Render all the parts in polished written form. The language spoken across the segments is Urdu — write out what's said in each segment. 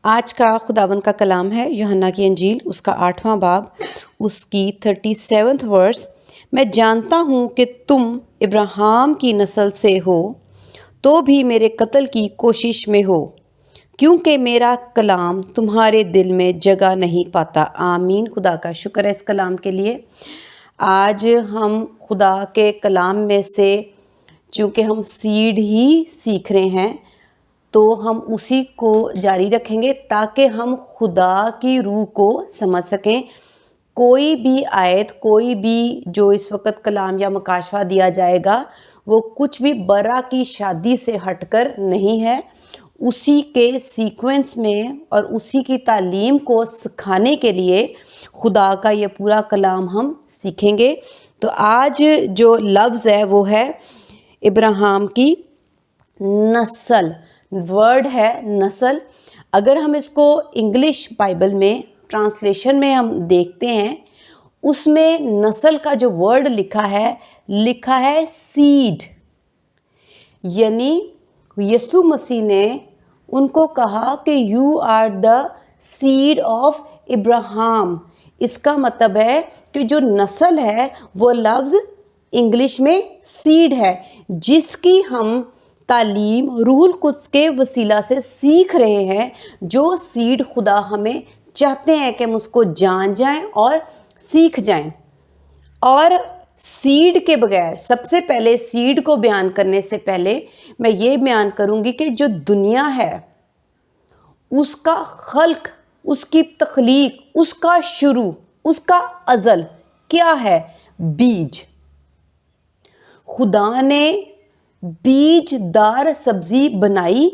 آج کا خداوند کا کلام ہے یوحنا کی انجیل، اس کا 8واں باب، اس کی 37 ورس۔ میں جانتا ہوں کہ تم ابراہیم کی نسل سے ہو تو بھی میرے قتل کی کوشش میں ہو، کیونکہ میرا کلام تمہارے دل میں جگہ نہیں پاتا۔ آمین۔ خدا کا شکر ہے اس کلام کے لیے۔ آج ہم خدا کے کلام میں سے، چونکہ ہم سیڈ ہی سیکھ رہے ہیں، تو ہم اسی کو جاری رکھیں گے تاکہ ہم خدا کی روح کو سمجھ سکیں۔ کوئی بھی آیت، کوئی بھی جو اس وقت کلام یا مکاشفہ دیا جائے گا، وہ کچھ بھی برا کی شادی سے ہٹ کر نہیں ہے۔ اسی کے سیکوینس میں اور اسی کی تعلیم کو سکھانے کے لیے خدا کا یہ پورا کلام ہم سیکھیں گے۔ تو آج جو لفظ ہے وہ ہے ابراہیم کی نسل۔ ورڈ ہے نسل۔ اگر ہم اس کو انگلش بائبل میں ٹرانسلیشن میں ہم دیکھتے ہیں، اس میں نسل کا جو ورڈ لکھا ہے سیڈ، یعنی یسوع مسیح نے ان کو کہا کہ you are the seed of Ibrahim. اس کا مطلب ہے کہ جو نسل ہے وہ لفظ انگلش میں سیڈ ہے، جس کی ہم تعلیم روح القدس کے وسیلہ سے سیکھ رہے ہیں۔ جو سیڈ خدا ہمیں چاہتے ہیں کہ ہم اس کو جان جائیں اور سیکھ جائیں۔ اور سیڈ کے بغیر، سب سے پہلے سیڈ کو بیان کرنے سے پہلے میں یہ بیان کروں گی کہ جو دنیا ہے، اس کا خلق، اس کی تخلیق، اس کا شروع، اس کا ازل کیا ہے؟ بیج۔ خدا نے بیج دار سبزی بنائی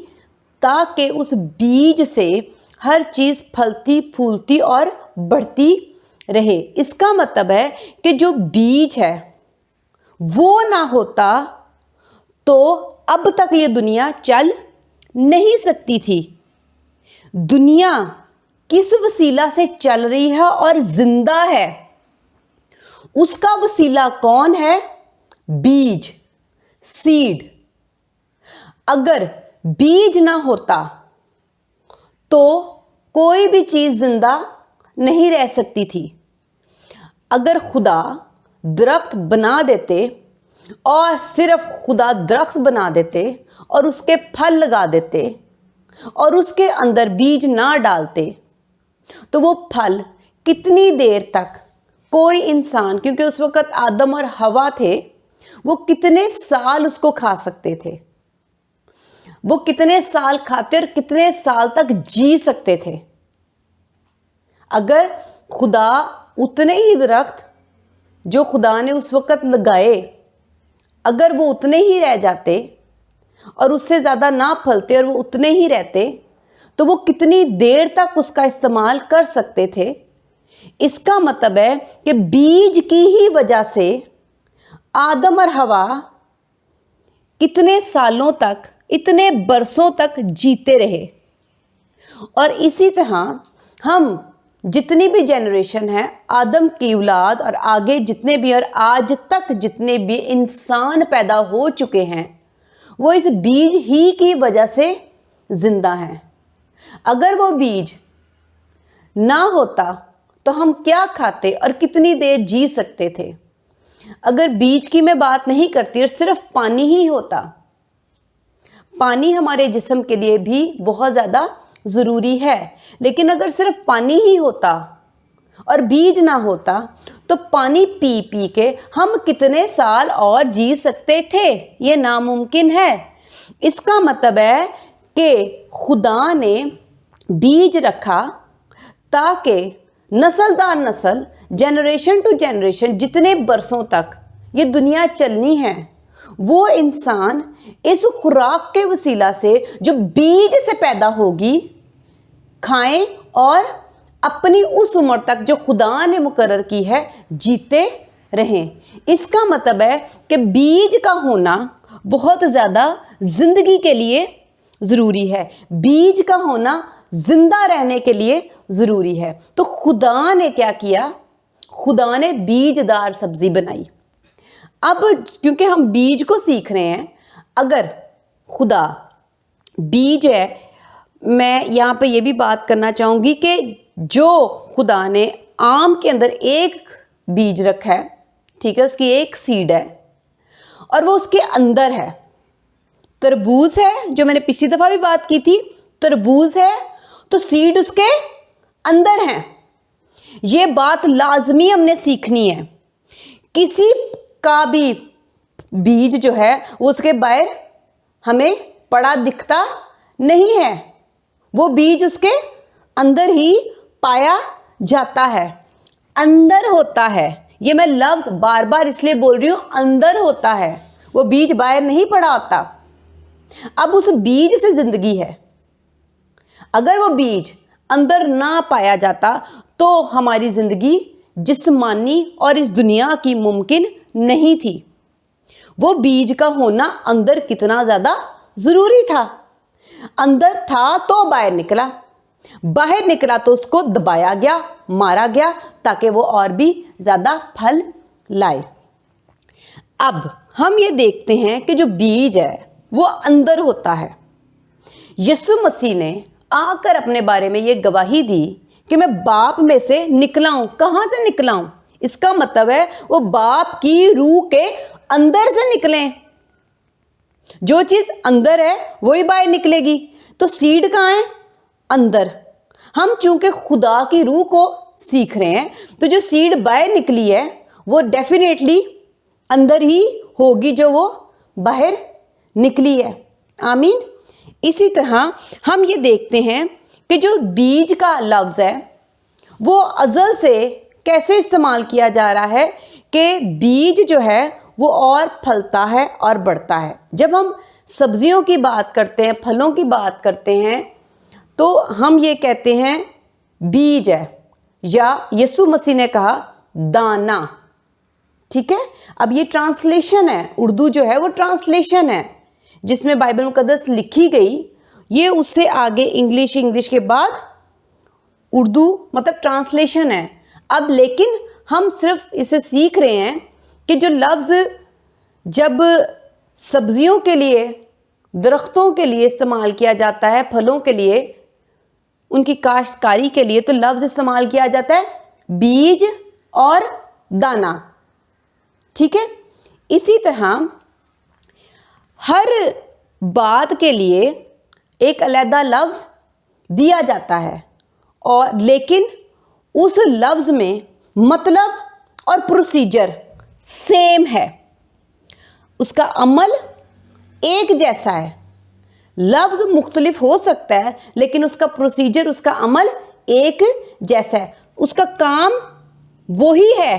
تاکہ اس بیج سے ہر چیز پھلتی پھولتی اور بڑھتی رہے۔ اس کا مطلب ہے کہ جو بیج ہے وہ نہ ہوتا تو اب تک یہ دنیا چل نہیں سکتی تھی۔ دنیا کس وسیلہ سے چل رہی ہے اور زندہ ہے؟ اس کا وسیلہ کون ہے؟ بیج، سیڈ۔ اگر بیج نہ ہوتا تو کوئی بھی چیز زندہ نہیں رہ سکتی تھی۔ اگر خدا درخت بنا دیتے اور صرف خدا درخت بنا دیتے اور اس کے پھل لگا دیتے اور اس کے اندر بیج نہ ڈالتے، تو وہ پھل کتنی دیر تک کوئی انسان، کیونکہ اس وقت آدم اور حوا تھے، وہ کتنے سال اس کو کھا سکتے تھے؟ وہ کتنے سال کھاتے اور کتنے سال تک جی سکتے تھے؟ اگر خدا اتنے ہی درخت جو خدا نے اس وقت لگائے، اگر وہ اتنے ہی رہ جاتے اور اس سے زیادہ نہ پھلتے اور وہ اتنے ہی رہتے، تو وہ کتنی دیر تک اس کا استعمال کر سکتے تھے؟ اس کا مطلب ہے کہ بیج کی ہی وجہ سے آدم اور حوا کتنے سالوں تک، اتنے برسوں تک جیتے رہے۔ اور اسی طرح ہم جتنی بھی جنریشن ہے، آدم کی اولاد اور آگے جتنے بھی اور آج تک جتنے بھی انسان پیدا ہو چکے ہیں، وہ اس بیج ہی کی وجہ سے زندہ ہیں۔ اگر وہ بیج نہ ہوتا تو ہم کیا کھاتے اور کتنی دیر جی سکتے تھے؟ اگر بیج کی میں بات نہیں کرتی اور صرف پانی ہی ہوتا، پانی ہمارے جسم کے لیے بھی بہت زیادہ ضروری ہے، لیکن اگر صرف پانی ہی ہوتا اور بیج نہ ہوتا تو پانی پی پی کے ہم کتنے سال اور جی سکتے تھے؟ یہ ناممکن ہے۔ اس کا مطلب ہے کہ خدا نے بیج رکھا تاکہ نسل در نسل، جنریشن ٹو جنریشن، جتنے برسوں تک یہ دنیا چلنی ہے، وہ انسان اس خوراک کے وسیلہ سے جو بیج سے پیدا ہوگی کھائیں اور اپنی اس عمر تک جو خدا نے مقرر کی ہے جیتے رہیں۔ اس کا مطلب ہے کہ بیج کا ہونا بہت زیادہ زندگی کے لیے ضروری ہے، بیج کا ہونا زندہ رہنے کے لیے ضروری ہے۔ تو خدا نے کیا کیا؟ خدا نے بیج دار سبزی بنائی۔ اب کیونکہ ہم بیج کو سیکھ رہے ہیں، اگر خدا بیج ہے، میں یہاں پہ یہ بھی بات کرنا چاہوں گی کہ جو خدا نے آم کے اندر ایک بیج رکھا ہے، ٹھیک ہے، اس کی ایک سیڈ ہے اور وہ اس کے اندر ہے. تربوز ہے، جو میں نے پچھلی دفعہ بھی بات کی تھی، تربوز ہے تو سیڈ اس کے اندر ہے. یہ بات لازمی ہم نے سیکھنی ہے. کسی کا بھی بیج جو ہے وہ اس کے باہر ہمیں پڑا دکھتا نہیں ہے، وہ بیج اس کے اندر ہی پایا جاتا ہے، اندر ہوتا ہے. یہ میں لفظ بار بار اس لیے بول رہی ہوں، اندر ہوتا ہے، وہ بیج باہر نہیں پڑا ہوتا. اب اس بیج سے زندگی ہے. اگر وہ بیج اندر نہ پایا جاتا تو ہماری زندگی جسمانی اور اس دنیا کی ممکن نہیں تھی. وہ بیج کا ہونا اندر کتنا زیادہ ضروری تھا. اندر تھا تو باہر نکلا، باہر نکلا تو اس کو دبایا گیا، مارا گیا تاکہ وہ اور بھی زیادہ پھل لائے. اب ہم یہ دیکھتے ہیں کہ جو بیج ہے وہ اندر ہوتا ہے. یسوع مسیح نے آ کر اپنے بارے میں یہ گواہی دی کہ میں باپ میں سے نکلا ہوں. کہاں سے نکلا ہوں؟ اس کا مطلب ہے وہ باپ کی روح کے اندر سے نکلیں. جو چیز اندر ہے وہی باہر نکلے گی. تو سیڈ کہاں ہے؟ اندر. ہم چونکہ خدا کی روح کو سیکھ رہے ہیں تو جو سیڈ باہر نکلی ہے وہ ڈیفینیٹلی اندر ہی ہوگی جو وہ باہر نکلی ہے. آمین. اسی طرح ہم یہ دیکھتے ہیں کہ جو بیج کا لفظ ہے وہ ازل سے کیسے استعمال کیا جا رہا ہے کہ بیج جو ہے وہ اور پھلتا ہے اور بڑھتا ہے. جب ہم سبزیوں کی بات کرتے ہیں، پھلوں کی بات کرتے ہیں تو ہم یہ کہتے ہیں بیج ہے، یا یسوع مسیح نے کہا دانا. ٹھیک ہے. اب یہ ٹرانسلیشن ہے، اردو جو ہے وہ ٹرانسلیشن ہے جس میں بائبل مقدس لکھی گئی. یہ اس سے آگے انگلش کے بعد اردو، مطلب ٹرانسلیشن ہے. اب لیکن ہم صرف اسے سیکھ رہے ہیں کہ جو لفظ جب سبزیوں کے لیے، درختوں کے لیے استعمال کیا جاتا ہے، پھلوں کے لیے، ان کی کاشتکاری کے لیے، تو لفظ استعمال کیا جاتا ہے بیج اور دانا. ٹھیک ہے. اسی طرح ہر بات کے لیے ایک علیحدہ لفظ دیا جاتا ہے، اور لیکن اس لفظ میں مطلب اور پروسیجر سیم ہے، اس کا عمل ایک جیسا ہے. لفظ مختلف ہو سکتا ہے لیکن اس کا پروسیجر، اس کا عمل ایک جیسا ہے. اس کا کام وہی ہے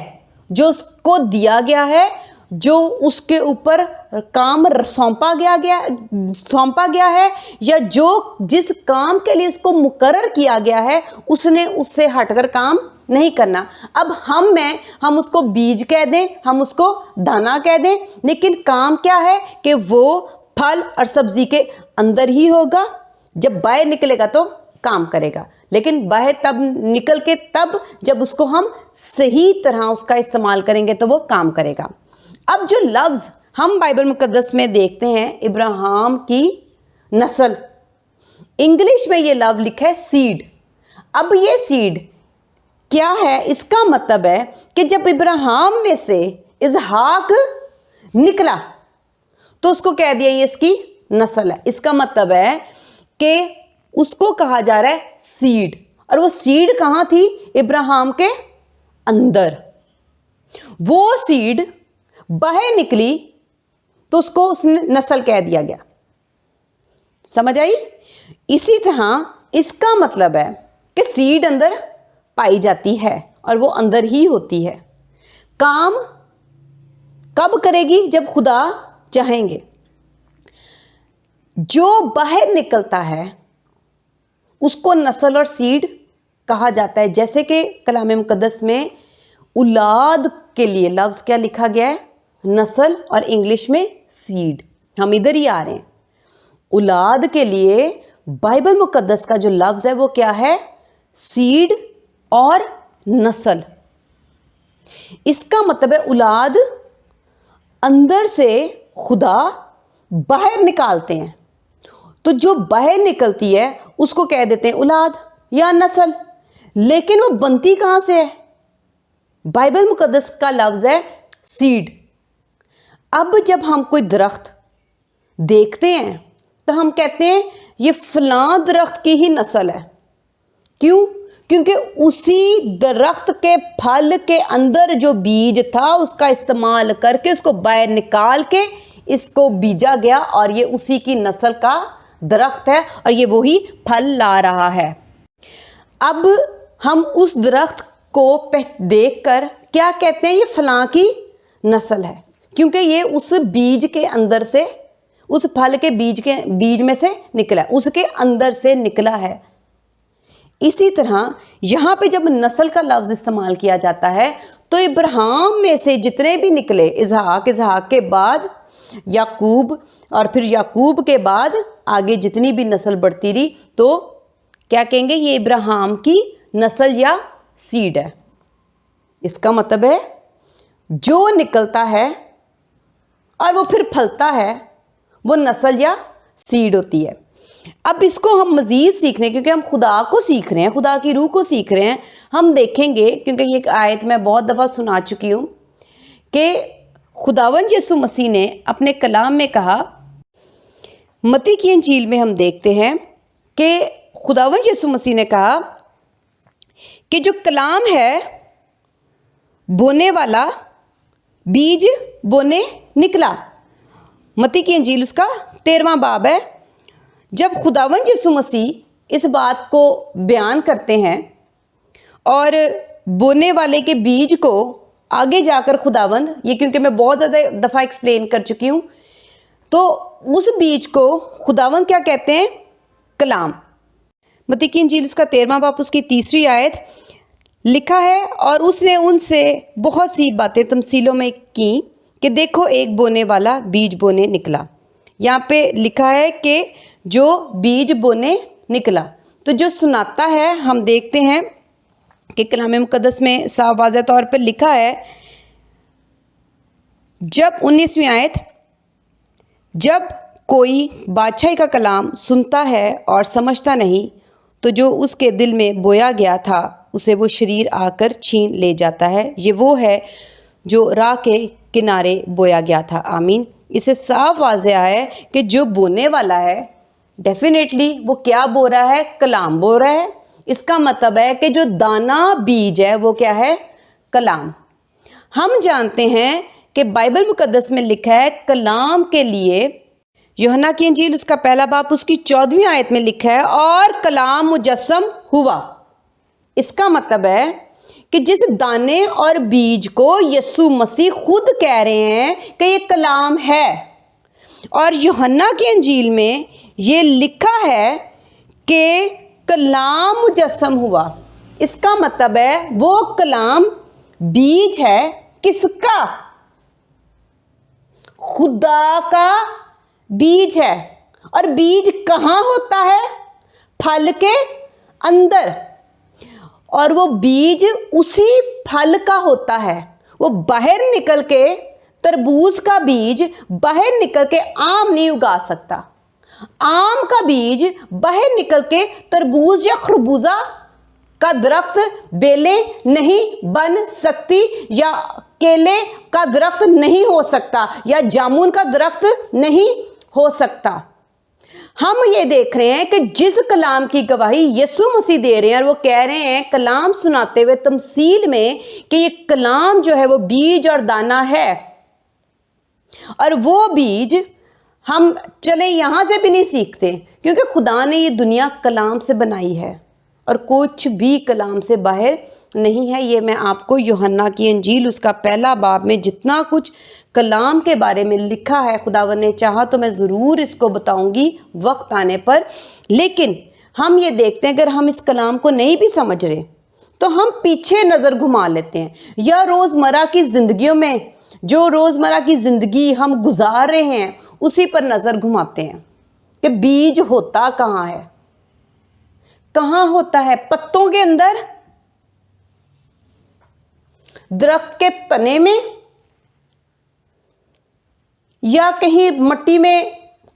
جو اس کو دیا گیا ہے، جو اس کے اوپر کام سونپا گیا ہے، یا جس کام کے لیے اس کو مقرر کیا گیا ہے اس نے اس سے ہٹ کر کام نہیں کرنا. اب ہم اس کو بیج کہہ دیں، ہم اس کو دانا کہہ دیں، لیکن کام کیا ہے کہ وہ پھل اور سبزی کے اندر ہی ہوگا. جب باہر نکلے گا تو کام کرے گا، لیکن باہر تب نکل کے تب جب اس کو ہم صحیح طرح اس کا استعمال کریں گے تو وہ کام کرے گا. اب جو لفظ ہم بائبل مقدس میں دیکھتے ہیں ابراہیم کی نسل، انگلش میں یہ لفظ لکھا ہے سیڈ. اب یہ سیڈ کیا ہے؟ اس کا مطلب ہے کہ جب ابراہیم میں سے اسحاق نکلا تو اس کو کہہ دیا یہ اس کی نسل ہے. اس کا مطلب ہے کہ اس کو کہا جا رہا ہے سیڈ، اور وہ سیڈ کہاں تھی؟ ابراہیم کے اندر. وہ سیڈ باہر نکلی تو اس کو اس نے نسل کہہ دیا گیا. سمجھ آئی؟ اسی طرح اس کا مطلب ہے کہ سیڈ اندر پائی جاتی ہے اور وہ اندر ہی ہوتی ہے. کام کب کرے گی؟ جب خدا چاہیں گے. جو باہر نکلتا ہے اس کو نسل اور سیڈ کہا جاتا ہے. جیسے کہ کلام مقدس میں اولاد کے لیے لفظ کیا لکھا گیا ہے؟ نسل، اور انگلش میں سیڈ. ہم ادھر ہی آ رہے ہیں. اولاد کے لیے بائبل مقدس کا جو لفظ ہے وہ کیا ہے؟ سیڈ اور نسل. اس کا مطلب ہے اولاد اندر سے خدا باہر نکالتے ہیں، تو جو باہر نکلتی ہے اس کو کہہ دیتے ہیں اولاد یا نسل، لیکن وہ بنتی کہاں سے ہے؟ بائبل مقدس کا لفظ ہے سیڈ۔ اب جب ہم کوئی درخت دیکھتے ہیں تو ہم کہتے ہیں یہ فلاں درخت کی ہی نسل ہے۔ کیوں؟ کیونکہ اسی درخت کے پھل کے اندر جو بیج تھا اس کا استعمال کر کے اس کو باہر نکال کے اس کو بیجا گیا، اور یہ اسی کی نسل کا درخت ہے اور یہ وہی پھل لا رہا ہے۔ اب ہم اس درخت کو دیکھ کر کیا کہتے ہیں؟ یہ فلاں کی نسل ہے، کیونکہ یہ اس بیج کے اندر سے، اس پھل کے بیج میں سے نکلا ہے، اس کے اندر سے نکلا ہے۔ اسی طرح یہاں پہ جب نسل کا لفظ استعمال کیا جاتا ہے تو ابراہیم میں سے جتنے بھی نکلے، اسحاق کے بعد یعقوب، اور پھر یعقوب کے بعد آگے جتنی بھی نسل بڑھتی رہی، تو کیا کہیں گے؟ یہ ابراہیم کی نسل یا سیڈ ہے۔ اس کا مطلب ہے جو نکلتا ہے اور وہ پھر پھلتا ہے وہ نسل یا سیڈ ہوتی ہے۔ اب اس کو ہم مزید سیکھ رہے ہیں کیونکہ ہم خدا کو سیکھ رہے ہیں، خدا کی روح کو سیکھ رہے ہیں۔ ہم دیکھیں گے، کیونکہ یہ آیت میں بہت دفعہ سنا چکی ہوں، کہ خداوند یسوع مسیح نے اپنے کلام میں کہا، متی کی انجیل میں ہم دیکھتے ہیں کہ خداوند یسوع مسیح نے کہا کہ جو کلام ہے بونے والا بیج بونے نکلا۔ متی کی انجیل اس کا 13واں باب ہے۔ جب خداوند یسوع مسیح اس بات کو بیان کرتے ہیں اور بونے والے کے بیج کو آگے جا کر خداوند، یہ کیونکہ میں بہت زیادہ دفعہ ایکسپلین کر چکی ہوں، تو اس بیج کو خداوند کیا کہتے ہیں؟ کلام۔ متی کی انجیل اس کا 13واں باب اس کی 3 آیت لکھا ہے، اور اس نے ان سے بہت سی باتیں تمثیلوں میں کی کہ دیکھو ایک بونے والا بیج بونے نکلا۔ یہاں پہ لکھا ہے کہ جو بیج بونے نکلا، تو جو سناتا ہے، ہم دیکھتے ہیں کہ کلام مقدس میں صاف واضح طور پر لکھا ہے، جب 19ویں آیت، جب کوئی بادشاہی کا کلام سنتا ہے اور سمجھتا نہیں، تو جو اس کے دل میں بویا گیا تھا اسے وہ شریر آ کر چھین لے جاتا ہے، یہ وہ ہے جو راہ کے کنارے بویا گیا تھا۔ آمین۔ اسے صاف واضح ہے کہ جو بونے والا ہے ڈیفینیٹلی وہ کیا بو رہا ہے؟ کلام بو رہا ہے۔ اس کا مطلب ہے کہ جو دانا بیج ہے وہ کیا ہے؟ کلام۔ ہم جانتے ہیں کہ بائبل مقدس میں لکھا ہے کلام کے لیے، یوحنا کی انجیل اس کا 1 باب اس کی 14ویں آیت میں لکھا ہے، اور کلام مجسم ہوا۔ اس کا مطلب ہے کہ جس دانے اور بیج کو یسوع مسیح خود کہہ رہے ہیں کہ یہ کلام ہے، اور یوحنا کی انجیل میں یہ لکھا ہے کہ کلام مجسم ہوا۔ اس کا مطلب ہے وہ کلام بیج ہے، کس کا؟ خدا کا بیج ہے۔ اور بیج کہاں ہوتا ہے؟ پھل کے اندر، اور وہ بیج اسی پھل کا ہوتا ہے۔ وہ باہر نکل کے، تربوز کا بیج باہر نکل کے آم نہیں اگا سکتا، آم کا بیج باہر نکل کے تربوز یا خربوزہ کا درخت بیلیں نہیں بن سکتی، یا کیلے کا درخت نہیں ہو سکتا، یا جامن کا درخت نہیں ہو سکتا۔ ہم یہ دیکھ رہے ہیں کہ جس کلام کی گواہی یسوع مسیح دے رہے ہیں، اور وہ کہہ رہے ہیں کلام سناتے ہوئے تمثیل میں کہ یہ کلام جو ہے وہ بیج اور دانہ ہے، اور وہ بیج ہم چلیں یہاں سے بھی نہیں سیکھتے، کیونکہ خدا نے یہ دنیا کلام سے بنائی ہے اور کچھ بھی کلام سے باہر نہیں ہے۔ یہ میں آپ کو یوحنا کی انجیل اس کا 1 باب میں جتنا کچھ کلام کے بارے میں لکھا ہے، خداوند نے چاہا تو میں ضرور اس کو بتاؤں گی وقت آنے پر۔ لیکن ہم یہ دیکھتے ہیں اگر ہم اس کلام کو نہیں بھی سمجھ رہے تو ہم پیچھے نظر گھما لیتے ہیں، یا روزمرہ کی زندگیوں میں جو روزمرہ کی زندگی ہم گزار رہے ہیں اسی پر نظر گھماتے ہیں کہ بیج ہوتا کہاں ہے؟ کہاں ہوتا ہے؟ پتوں کے اندر، درخت کے تنے میں، یا کہیں مٹی میں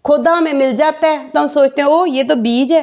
کھودا ہمیں مل جاتا ہے تو ہم سوچتے ہیں او یہ تو بیج ہے۔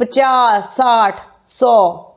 50, 60, 100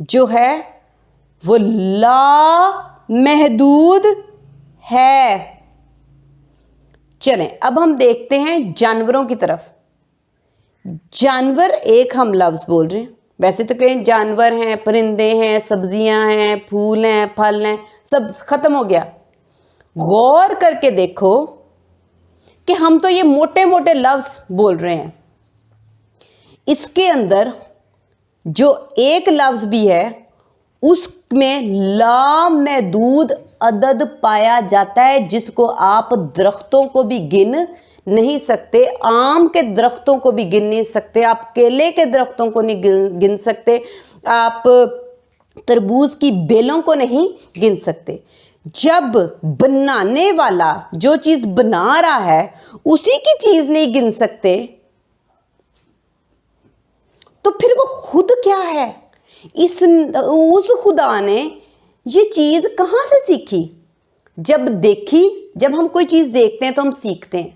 جو ہے وہ لا محدود ہے. چلیں اب ہم دیکھتے ہیں جانوروں کی طرف. جانور ایک ہم لفظ بول رہے ہیں. ویسے تو کہیں جانور ہیں، پرندے ہیں، سبزیاں ہیں، پھول ہیں، پھل ہیں، سب ختم ہو گیا. غور کر کے دیکھو کہ ہم تو یہ موٹے موٹے لفظ بول رہے ہیں. اس کے اندر جو ایک لفظ بھی ہے اس میں لامحدود عدد پایا جاتا ہے، جس کو آپ درختوں کو بھی گن نہیں سکتے، آم کے درختوں کو بھی گن نہیں سکتے، آپ کیلے کے درختوں کو نہیں گن سکتے، آپ تربوز کی بیلوں کو نہیں گن سکتے. جب بنانے والا جو چیز بنا رہا ہے اسی کی چیز نہیں گن سکتے تو پھر وہ خود کیا ہے؟ اس خدا نے یہ چیز کہاں سے سیکھی؟ جب دیکھی، جب ہم کوئی چیز دیکھتے ہیں تو ہم سیکھتے ہیں.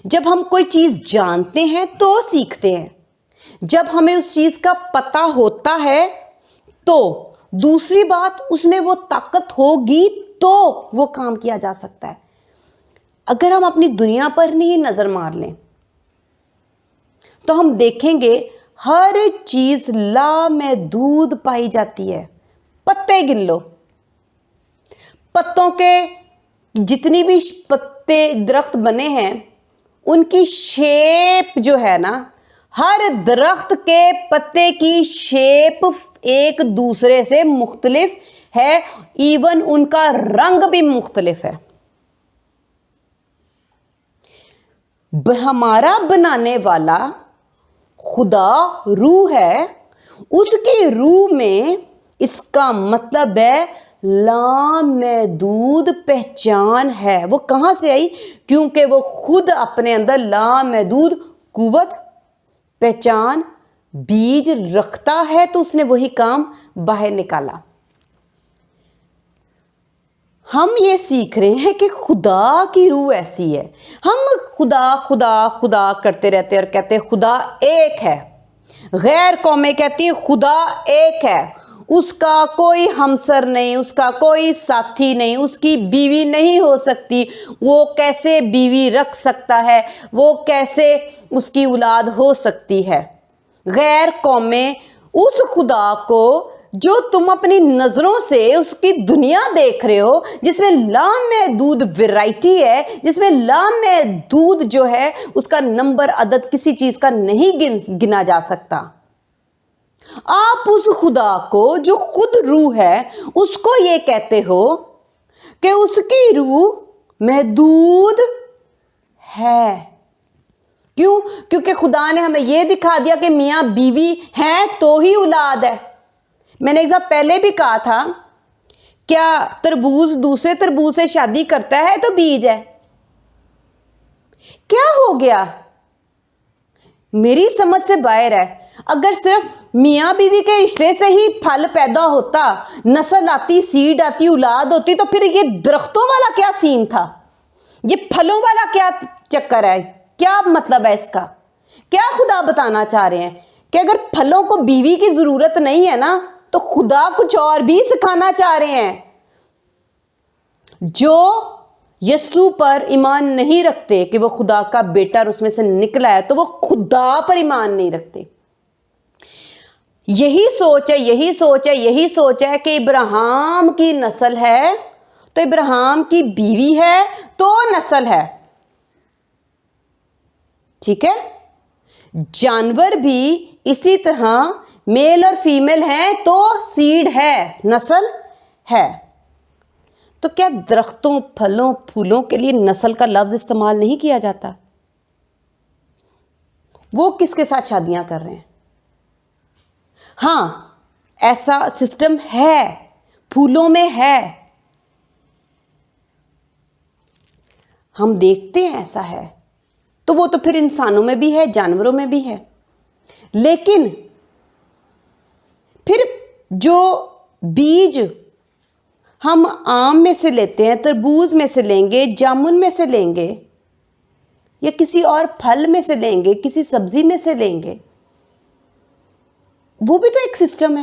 جب ہم کوئی چیز جانتے ہیں تو سیکھتے ہیں. جب ہمیں اس چیز کا پتہ ہوتا ہے تو دوسری بات اس میں وہ طاقت ہوگی تو وہ کام کیا جا سکتا ہے. اگر ہم اپنی دنیا پر نہیں نظر مار لیں تو ہم دیکھیں گے ہر چیز لامحدود پائی جاتی ہے. پتے گن لو، پتوں کے جتنی بھی پتے درخت بنے ہیں ان کی شیپ جو ہے نا، ہر درخت کے پتے کی شیپ ایک دوسرے سے مختلف ہے، ایون ان کا رنگ بھی مختلف ہے. ہمارا بنانے والا خدا روح ہے، اس کی روح میں اس کا مطلب ہے لامحدود پہچان ہے. وہ کہاں سے آئی؟ کیونکہ وہ خود اپنے اندر لامحدود قوت، پہچان، بیج رکھتا ہے تو اس نے وہی کام باہر نکالا. ہم یہ سیکھ رہے ہیں کہ خدا کی روح ایسی ہے. ہم خدا خدا خدا کرتے رہتے اور کہتے ہیں خدا ایک ہے. غیر قومیں کہتی ہیں خدا ایک ہے، اس کا کوئی ہمسر نہیں، اس کا کوئی ساتھی نہیں، اس کی بیوی نہیں ہو سکتی، وہ کیسے بیوی رکھ سکتا ہے، وہ کیسے اس کی اولاد ہو سکتی ہے. غیر قومیں اس خدا کو جو تم اپنی نظروں سے اس کی دنیا دیکھ رہے ہو، جس میں لامحدود ویرائٹی ہے، جس میں لامحدود جو ہے اس کا نمبر عدد کسی چیز کا نہیں گنا جا سکتا، آپ اس خدا کو جو خود روح ہے اس کو یہ کہتے ہو کہ اس کی روح محدود ہے. کیوں؟ کیونکہ خدا نے ہمیں یہ دکھا دیا کہ میاں بیوی ہیں تو ہی اولاد ہے. میں نے ایک دفعہ پہلے بھی کہا تھا، کیا تربوز دوسرے تربوز سے شادی کرتا ہے تو بیج ہے؟ کیا ہو گیا؟ میری سمجھ سے باہر ہے. اگر صرف میاں بیوی کے رشتے سے ہی پھل پیدا ہوتا، نسل آتی، سیڈ آتی، اولاد ہوتی، تو پھر یہ درختوں والا کیا سین تھا؟ یہ پھلوں والا کیا چکر ہے؟ کیا مطلب ہے اس کا؟ کیا خدا بتانا چاہ رہے ہیں کہ اگر پھلوں کو بیوی کی ضرورت نہیں ہے نا تو خدا کچھ اور بھی سکھانا چاہ رہے ہیں. جو یسوع پر ایمان نہیں رکھتے کہ وہ خدا کا بیٹا اور اس میں سے نکلا ہے تو وہ خدا پر ایمان نہیں رکھتے. یہی سوچ ہے، یہی سوچ ہے، یہی سوچ ہے کہ ابراہیم کی نسل ہے تو ابراہیم کی بیوی ہے تو نسل ہے. ٹھیک ہے؟ جانور بھی اسی طرح میل اور فیمیل ہیں تو سیڈ ہے، نسل ہے. تو کیا درختوں، پھلوں، پھولوں کے لیے نسل کا لفظ استعمال نہیں کیا جاتا؟ وہ کس کے ساتھ شادیاں کر رہے ہیں؟ ہاں ایسا سسٹم ہے، پھولوں میں ہے، ہم دیکھتے ہیں ایسا ہے. تو وہ تو پھر انسانوں میں بھی ہے، جانوروں میں بھی ہے. لیکن پھر جو بیج ہم آم میں سے لیتے ہیں، تربوز میں سے لیں گے، جامن میں سے لیں گے، یا کسی اور پھل میں سے لیں گے، کسی سبزی میں سے لیں گے، وہ بھی تو ایک سسٹم ہے.